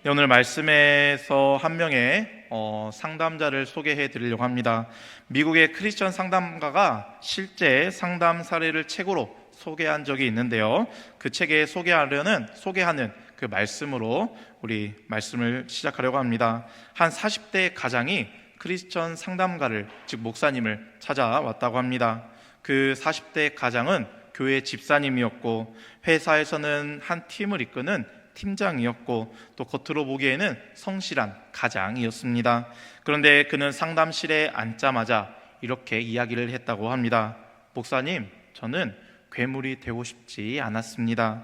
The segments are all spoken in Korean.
네, 오늘 말씀에서 한 명의 상담자를 소개해 드리려고 합니다. 미국의 크리스천 상담가가 실제 상담 사례를 책으로 소개한 적이 있는데요. 그 책에 소개하는 그 말씀으로 우리 말씀을 시작하려고 합니다. 한 40대 가장이 크리스천 상담가를, 즉 목사님을 찾아왔다고 합니다. 그 40대 가장은 교회 집사님이었고 회사에서는 한 팀을 이끄는 팀장이었고 또 겉으로 보기에는 성실한 가장이었습니다. 그런데 그는 상담실에 앉자마자 이렇게 이야기를 했다고 합니다. 목사님, 저는 괴물이 되고 싶지 않았습니다.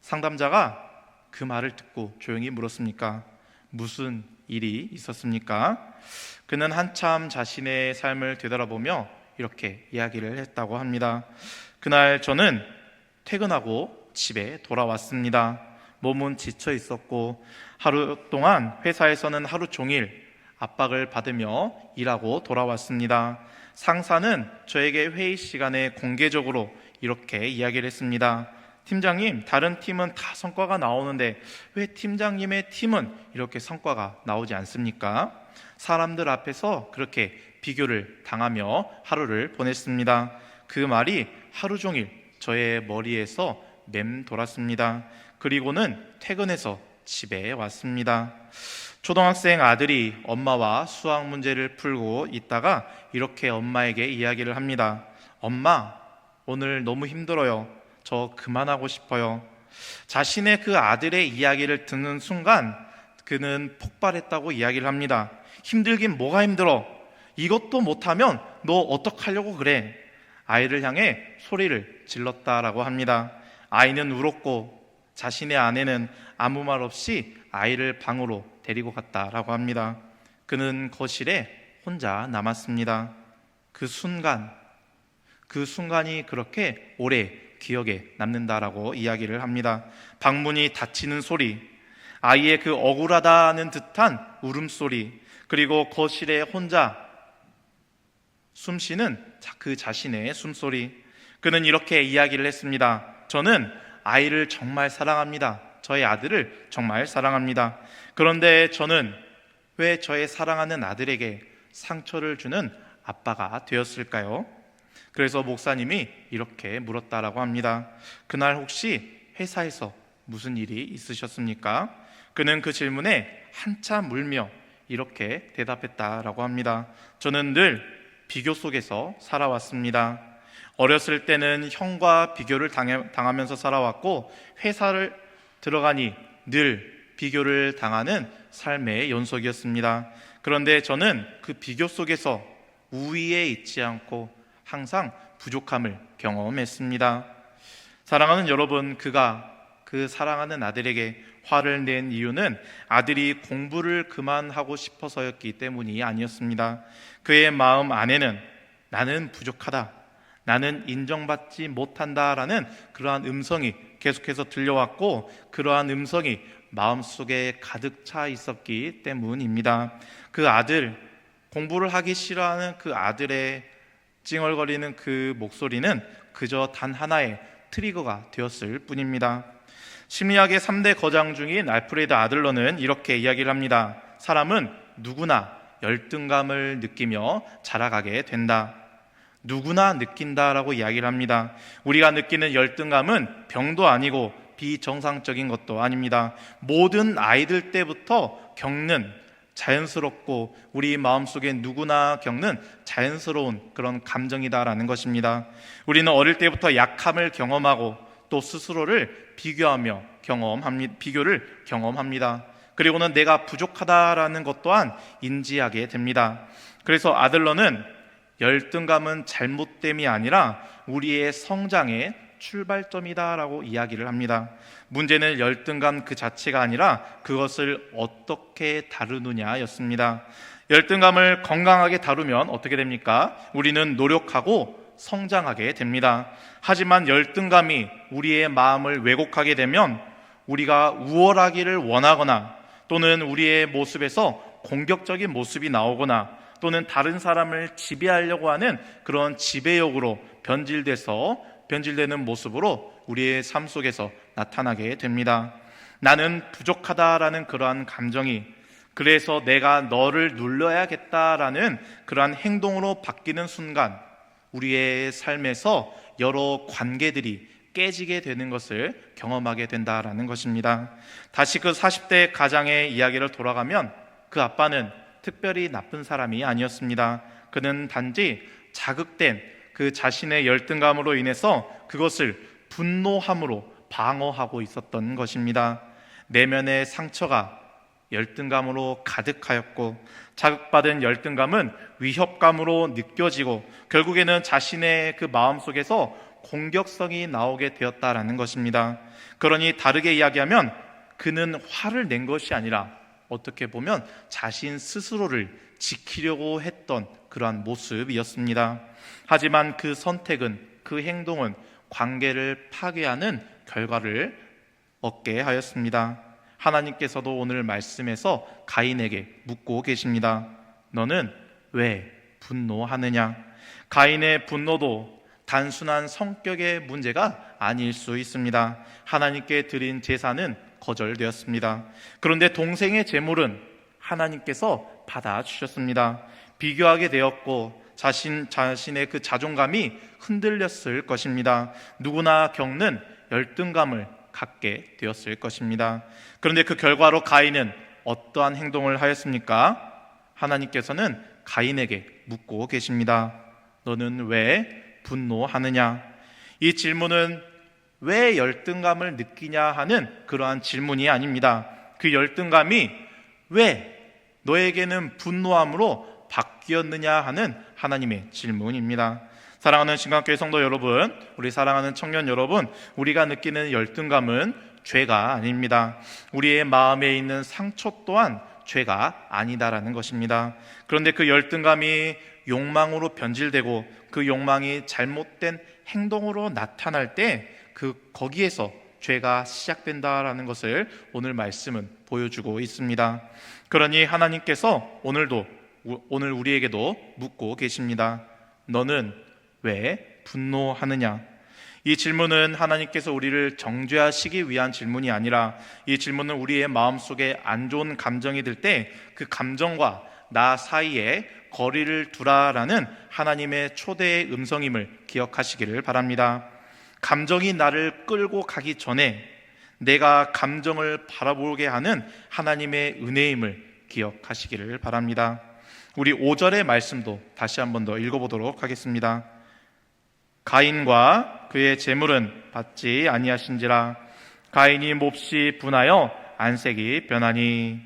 상담자가 그 말을 듣고 조용히 물었습니까? 무슨 일이 있었습니까? 그는 한참 자신의 삶을 되돌아보며 이렇게 이야기를 했다고 합니다. 그날 저는 퇴근하고 집에 돌아왔습니다. 몸은 지쳐 있었고 하루 동안 회사에서는 하루 종일 압박을 받으며 일하고 돌아왔습니다. 상사는 저에게 회의 시간에 공개적으로 이렇게 이야기를 했습니다. 팀장님, 다른 팀은 다 성과가 나오는데 왜 팀장님의 팀은 이렇게 성과가 나오지 않습니까? 사람들 앞에서 그렇게 비교를 당하며 하루를 보냈습니다. 그 말이 하루 종일 저의 머리에서 맴돌았습니다. 그리고는 퇴근해서 집에 왔습니다. 초등학생 아들이 엄마와 수학 문제를 풀고 있다가 이렇게 엄마에게 이야기를 합니다. 엄마, 오늘 너무 힘들어요. 저 그만하고 싶어요. 자신의 그 아들의 이야기를 듣는 순간 그는 폭발했다고 이야기를 합니다. 힘들긴 뭐가 힘들어? 이것도 못하면 너 어떡하려고 그래? 아이를 향해 소리를 질렀다라고 합니다. 아이는 울었고 자신의 아내는 아무 말 없이 아이를 방으로 데리고 갔다라고 합니다. 그는 거실에 혼자 남았습니다. 그 순간이 그렇게 오래 기억에 남는다라고 이야기를 합니다. 방문이 닫히는 소리, 아이의 그 억울하다는 듯한 울음소리, 그리고 거실에 혼자 숨쉬는 그 자신의 숨소리. 그는 이렇게 이야기를 했습니다. 저는 아이를 정말 사랑합니다. 저의 아들을 정말 사랑합니다. 그런데 저는 왜 저의 사랑하는 아들에게 상처를 주는 아빠가 되었을까요? 그래서 목사님이 이렇게 물었다라고 합니다. 그날 혹시 회사에서 무슨 일이 있으셨습니까? 그는 그 질문에 한참 울며 이렇게 대답했다라고 합니다. 저는 늘 비교 속에서 살아왔습니다. 어렸을 때는 형과 비교를 당하면서 살아왔고 회사를 들어가니 늘 비교를 당하는 삶의 연속이었습니다. 그런데 저는 그 비교 속에서 우위에 있지 않고 항상 부족함을 경험했습니다. 사랑하는 여러분, 그가 그 사랑하는 아들에게 화를 낸 이유는 아들이 공부를 그만하고 싶어서였기 때문이 아니었습니다. 그의 마음 안에는 나는 부족하다, 나는 인정받지 못한다라는 그러한 음성이 계속해서 들려왔고 그러한 음성이 마음속에 가득 차 있었기 때문입니다. 그 아들, 공부를 하기 싫어하는 그 아들의 찡얼거리는 그 목소리는 그저 단 하나의 트리거가 되었을 뿐입니다. 심리학의 3대 거장 중인 알프레드 아들러는 이렇게 이야기를 합니다. 사람은 누구나 열등감을 느끼며 자라가게 된다. 누구나 느낀다라고 이야기를 합니다. 우리가 느끼는 열등감은 병도 아니고 비정상적인 것도 아닙니다. 모든 아이들 때부터 겪는 자연스럽고 우리 마음속에 누구나 겪는 자연스러운 그런 감정이다라는 것입니다. 우리는 어릴 때부터 약함을 경험하고 또 스스로를 비교를 경험합니다. 그리고는 내가 부족하다라는 것 또한 인지하게 됩니다. 그래서 아들러는 열등감은 잘못됨이 아니라 우리의 성장의 출발점이다라고 이야기를 합니다. 문제는 열등감 그 자체가 아니라 그것을 어떻게 다루느냐였습니다. 열등감을 건강하게 다루면 어떻게 됩니까? 우리는 노력하고 성장하게 됩니다. 하지만 열등감이 우리의 마음을 왜곡하게 되면 우리가 우월하기를 원하거나 또는 우리의 모습에서 공격적인 모습이 나오거나 또는 다른 사람을 지배하려고 하는 그런 지배욕으로 변질되는 모습으로 우리의 삶 속에서 나타나게 됩니다. 나는 부족하다라는 그러한 감정이, 그래서 내가 너를 눌러야겠다라는 그러한 행동으로 바뀌는 순간 우리의 삶에서 여러 관계들이 깨지게 되는 것을 경험하게 된다라는 것입니다. 다시 그 40대 가장의 이야기를 돌아가면 그 아빠는 특별히 나쁜 사람이 아니었습니다. 그는 단지 자극된 그 자신의 열등감으로 인해서 그것을 분노함으로 방어하고 있었던 것입니다. 내면의 상처가 열등감으로 가득하였고, 자극받은 열등감은 위협감으로 느껴지고 결국에는 자신의 그 마음속에서 공격성이 나오게 되었다라는 것입니다. 그러니 다르게 이야기하면 그는 화를 낸 것이 아니라 어떻게 보면 자신 스스로를 지키려고 했던 그러한 모습이었습니다. 하지만 그 선택은, 그 행동은 관계를 파괴하는 결과를 얻게 하였습니다. 하나님께서도 오늘 말씀에서 가인에게 묻고 계십니다. 너는 왜 분노하느냐? 가인의 분노도 단순한 성격의 문제가 아닐 수 있습니다. 하나님께 드린 제사는 거절되었습니다. 그런데 동생의 제물은 하나님께서 받아주셨습니다. 비교하게 되었고 자신의 그 자존감이 흔들렸을 것입니다. 누구나 겪는 열등감을 갖게 되었을 것입니다. 그런데 그 결과로 가인은 어떠한 행동을 하였습니까? 하나님께서는 가인에게 묻고 계십니다. 너는 왜 분노하느냐? 이 질문은 왜 열등감을 느끼냐 하는 그러한 질문이 아닙니다. 그 열등감이 왜 너에게는 분노함으로 바뀌었느냐 하는 하나님의 질문입니다. 사랑하는 신강교회 성도 여러분, 우리 사랑하는 청년 여러분, 우리가 느끼는 열등감은 죄가 아닙니다. 우리의 마음에 있는 상처 또한 죄가 아니다라는 것입니다. 그런데 그 열등감이 욕망으로 변질되고 그 욕망이 잘못된 행동으로 나타날 때 거기에서 죄가 시작된다라는 것을 오늘 말씀은 보여주고 있습니다. 그러니 하나님께서 오늘 우리에게도 묻고 계십니다. 너는 왜 분노하느냐? 이 질문은 하나님께서 우리를 정죄하시기 위한 질문이 아니라, 이 질문은 우리의 마음속에 안 좋은 감정이 들 때 그 감정과 나 사이에 거리를 두라라는 하나님의 초대의 음성임을 기억하시기를 바랍니다. 감정이 나를 끌고 가기 전에 내가 감정을 바라보게 하는 하나님의 은혜임을 기억하시기를 바랍니다. 우리 5절의 말씀도 다시 한 번 더 읽어보도록 하겠습니다. 가인과 그의 제물은 받지 아니하신지라. 가인이 몹시 분하여 안색이 변하니.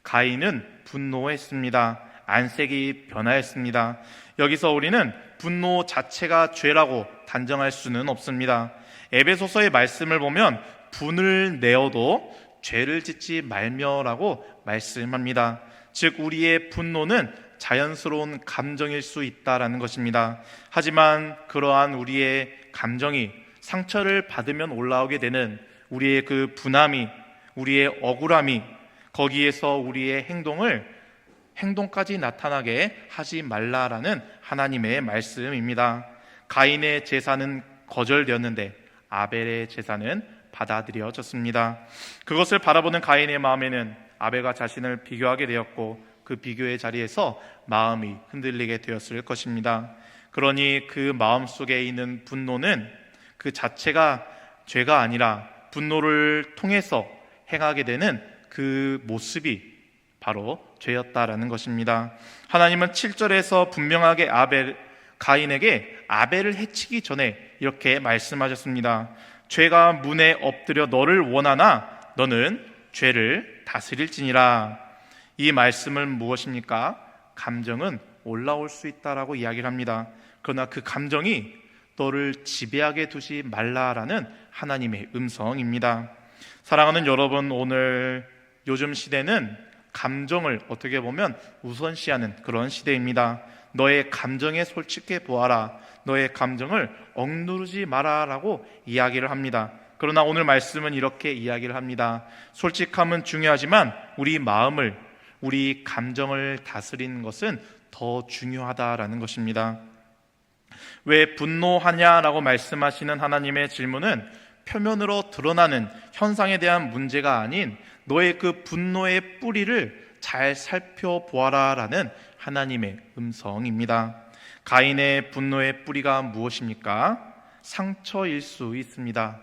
가인은 분노했습니다. 안색이 변하였습니다. 여기서 우리는 분노 자체가 죄라고 단정할 수는 없습니다. 에베소서의 말씀을 보면 분을 내어도 죄를 짓지 말며라고 말씀합니다. 즉 우리의 분노는 자연스러운 감정일 수 있다라는 것입니다. 하지만 그러한 우리의 감정이 상처를 받으면 올라오게 되는 우리의 그 분함이, 우리의 억울함이 거기에서 우리의 행동까지 나타나게 하지 말라라는 하나님의 말씀입니다. 가인의 제사는 거절되었는데 아벨의 제사는 받아들여졌습니다. 그것을 바라보는 가인의 마음에는 아벨과 자신을 비교하게 되었고 그 비교의 자리에서 마음이 흔들리게 되었을 것입니다. 그러니 그 마음속에 있는 분노는 그 자체가 죄가 아니라 분노를 통해서 행하게 되는 그 모습이 바로 죄였다라는 것입니다. 하나님은 7절에서 분명하게 가인에게 아벨을 해치기 전에 이렇게 말씀하셨습니다. 죄가 문에 엎드려 너를 원하나 너는 죄를 다스릴지니라. 이 말씀은 무엇입니까? 감정은 올라올 수 있다라고 이야기를 합니다. 그러나 그 감정이 너를 지배하게 두지 말라라는 하나님의 음성입니다. 사랑하는 여러분, 오늘 요즘 시대는 감정을 어떻게 보면 우선시하는 그런 시대입니다. 너의 감정에 솔직해 보아라, 너의 감정을 억누르지 마라라고 이야기를 합니다. 그러나 오늘 말씀은 이렇게 이야기를 합니다. 솔직함은 중요하지만 우리 감정을 다스리는 것은 더 중요하다라는 것입니다. 왜 분노하냐라고 말씀하시는 하나님의 질문은 표면으로 드러나는 현상에 대한 문제가 아닌 너의 그 분노의 뿌리를 잘 살펴보아라 라는 하나님의 음성입니다. 가인의 분노의 뿌리가 무엇입니까? 상처일 수 있습니다.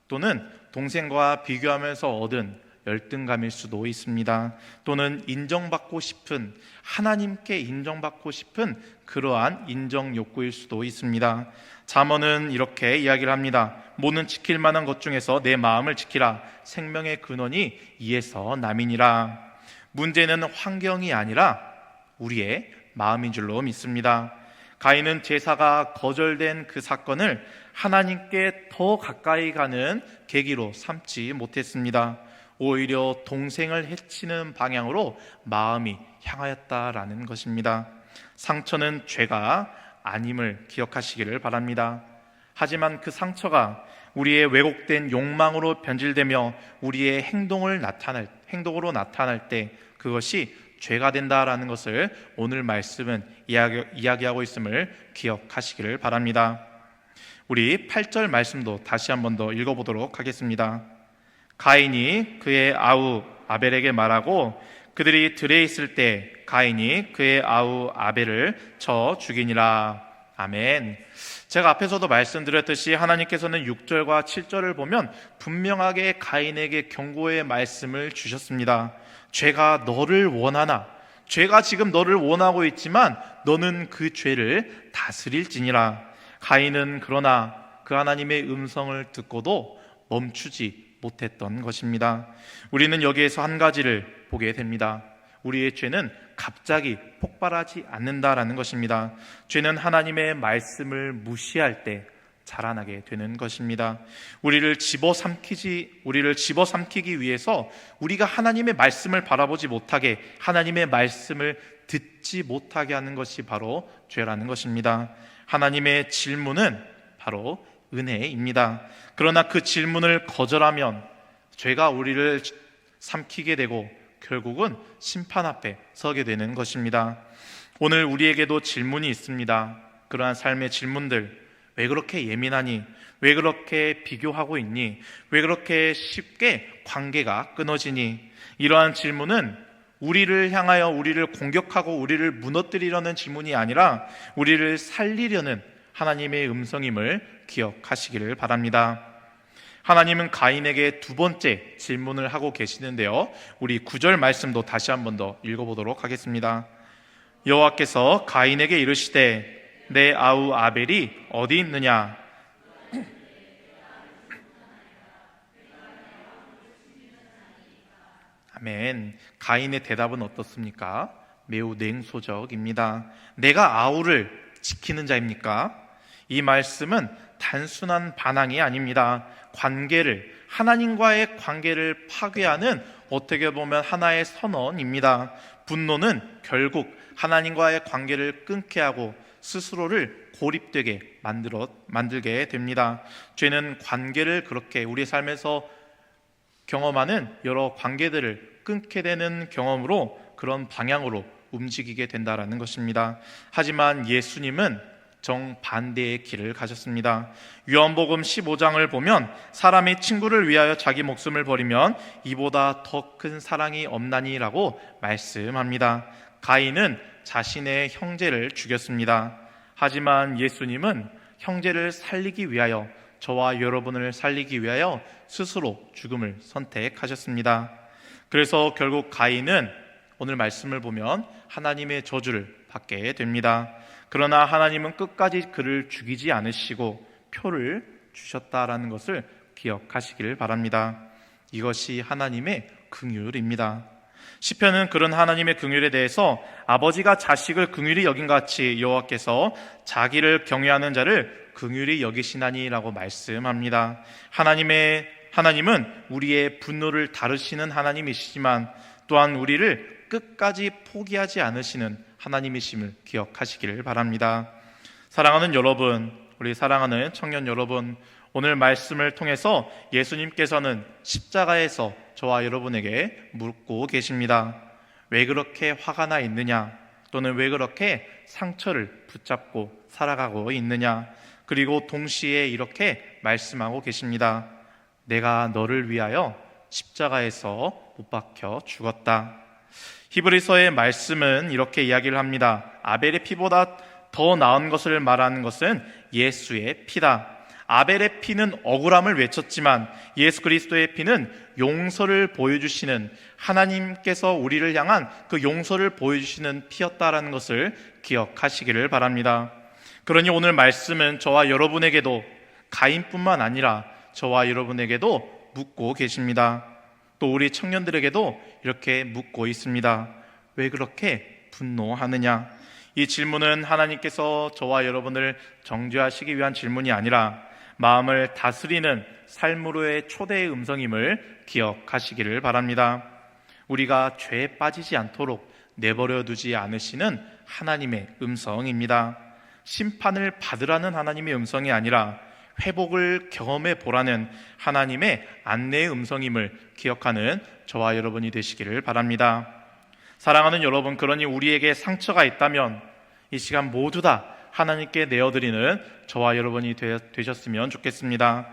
또는 동생과 비교하면서 얻은 열등감일 수도 있습니다. 또는 인정받고 싶은, 하나님께 인정받고 싶은 그러한 인정 욕구일 수도 있습니다. 잠언은 이렇게 이야기를 합니다. 모는 지킬 만한 것 중에서 내 마음을 지키라. 생명의 근원이 이에서 남이니라. 문제는 환경이 아니라 우리의 마음인 줄로 믿습니다. 가인은 제사가 거절된 그 사건을 하나님께 더 가까이 가는 계기로 삼지 못했습니다. 오히려 동생을 해치는 방향으로 마음이 향하였다라는 것입니다. 상처는 죄가 아님을 기억하시기를 바랍니다. 하지만 그 상처가 우리의 왜곡된 욕망으로 변질되며 우리의 행동으로 나타날 때 그것이 죄가 된다라는 것을 오늘 말씀은 이야기하고 있음을 기억하시기를 바랍니다. 우리 8절 말씀도 다시 한 번 더 읽어보도록 하겠습니다. 가인이 그의 아우 아벨에게 말하고 그들이 들에 있을 때 가인이 그의 아우 아벨을 쳐 죽이니라. 아멘. 제가 앞에서도 말씀드렸듯이 하나님께서는 6절과 7절을 보면 분명하게 가인에게 경고의 말씀을 주셨습니다. 죄가 너를 원하나, 죄가 지금 너를 원하고 있지만 너는 그 죄를 다스릴지니라. 가인은 그러나 그 하나님의 음성을 듣고도 멈추지 못했던 것입니다. 우리는 여기에서 한 가지를 보게 됩니다. 우리의 죄는 갑자기 폭발하지 않는다라는 것입니다. 죄는 하나님의 말씀을 무시할 때 자라나게 되는 것입니다. 우리를 집어삼키기 위해서 우리가 하나님의 말씀을 바라보지 못하게, 하나님의 말씀을 듣지 못하게 하는 것이 바로 죄라는 것입니다. 하나님의 질문은 바로 은혜입니다. 그러나 그 질문을 거절하면 죄가 우리를 삼키게 되고 결국은 심판 앞에 서게 되는 것입니다. 오늘 우리에게도 질문이 있습니다. 그러한 삶의 질문들, 왜 그렇게 예민하니? 왜 그렇게 비교하고 있니? 왜 그렇게 쉽게 관계가 끊어지니? 이러한 질문은 우리를 향하여 우리를 공격하고 우리를 무너뜨리려는 질문이 아니라 우리를 살리려는 하나님의 음성임을 기억하시기를 바랍니다. 하나님은 가인에게 두 번째 질문을 하고 계시는데요, 우리 9절 말씀도 다시 한 번 더 읽어보도록 하겠습니다. 여호와께서 가인에게 이르시되 내 아우 아벨이 어디 있느냐? 아멘. 가인의 대답은 어떻습니까? 매우 냉소적입니다. 내가 아우를 지키는 자입니까? 이 말씀은 단순한 반항이 아닙니다. 하나님과의 관계를 파괴하는, 어떻게 보면 하나의 선언입니다. 분노는 결국 하나님과의 관계를 끊게 하고 스스로를 고립되게 만들게 됩니다. 죄는 관계를, 그렇게 우리 삶에서 경험하는 여러 관계들을 끊게 되는 경험으로 그런 방향으로 움직이게 된다는 것입니다. 하지만 예수님은 정반대의 길을 가셨습니다. 요한복음 15장을 보면 사람이 친구를 위하여 자기 목숨을 버리면 이보다 더 큰 사랑이 없나니라고 말씀합니다. 가인은 자신의 형제를 죽였습니다. 하지만 예수님은 형제를 살리기 위하여, 저와 여러분을 살리기 위하여 스스로 죽음을 선택하셨습니다. 그래서 결국 가인은 오늘 말씀을 보면 하나님의 저주를 받게 됩니다. 그러나 하나님은 끝까지 그를 죽이지 않으시고 표를 주셨다라는 것을 기억하시기를 바랍니다. 이것이 하나님의 긍휼입니다. 시편은 그런 하나님의 긍휼에 대해서 아버지가 자식을 긍휼히 여긴같이 여호와께서 자기를 경외하는 자를 긍휼히 여기시나니라고 말씀합니다. 하나님은 우리의 분노를 다루시는 하나님이시지만 또한 우리를 끝까지 포기하지 않으시는 하나님이심을 기억하시기를 바랍니다. 사랑하는 여러분, 우리 사랑하는 청년 여러분, 오늘 말씀을 통해서 예수님께서는 십자가에서 저와 여러분에게 묻고 계십니다. 왜 그렇게 화가 나 있느냐? 또는 왜 그렇게 상처를 붙잡고 살아가고 있느냐? 그리고 동시에 이렇게 말씀하고 계십니다. 내가 너를 위하여 십자가에서 못 박혀 죽었다. 히브리서의 말씀은 이렇게 이야기를 합니다. 아벨의 피보다 더 나은 것을 말하는 것은 예수의 피다. 아벨의 피는 억울함을 외쳤지만 예수 그리스도의 피는 용서를 보여주시는, 하나님께서 우리를 향한 그 용서를 보여주시는 피였다라는 것을 기억하시기를 바랍니다. 그러니 오늘 말씀은 저와 여러분에게도, 가인뿐만 아니라 저와 여러분에게도 묻고 계십니다. 또 우리 청년들에게도 이렇게 묻고 있습니다. 왜 그렇게 분노하느냐? 이 질문은 하나님께서 저와 여러분을 정죄하시기 위한 질문이 아니라 마음을 다스리는 삶으로의 초대의 음성임을 기억하시기를 바랍니다. 우리가 죄에 빠지지 않도록 내버려 두지 않으시는 하나님의 음성입니다. 심판을 받으라는 하나님의 음성이 아니라 회복을 경험해 보라는 하나님의 안내의 음성임을 기억하는 저와 여러분이 되시기를 바랍니다. 사랑하는 여러분, 그러니 우리에게 상처가 있다면 이 시간 모두 다 하나님께 내어드리는 저와 여러분이 되셨으면 좋겠습니다.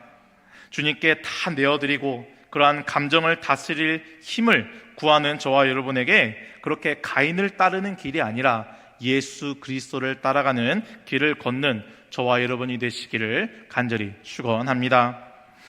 주님께 다 내어드리고 그러한 감정을 다스릴 힘을 구하는 저와 여러분에게 그렇게 가인을 따르는 길이 아니라 예수 그리스도를 따라가는 길을 걷는 저와 여러분이 되시기를 간절히 축원합니다.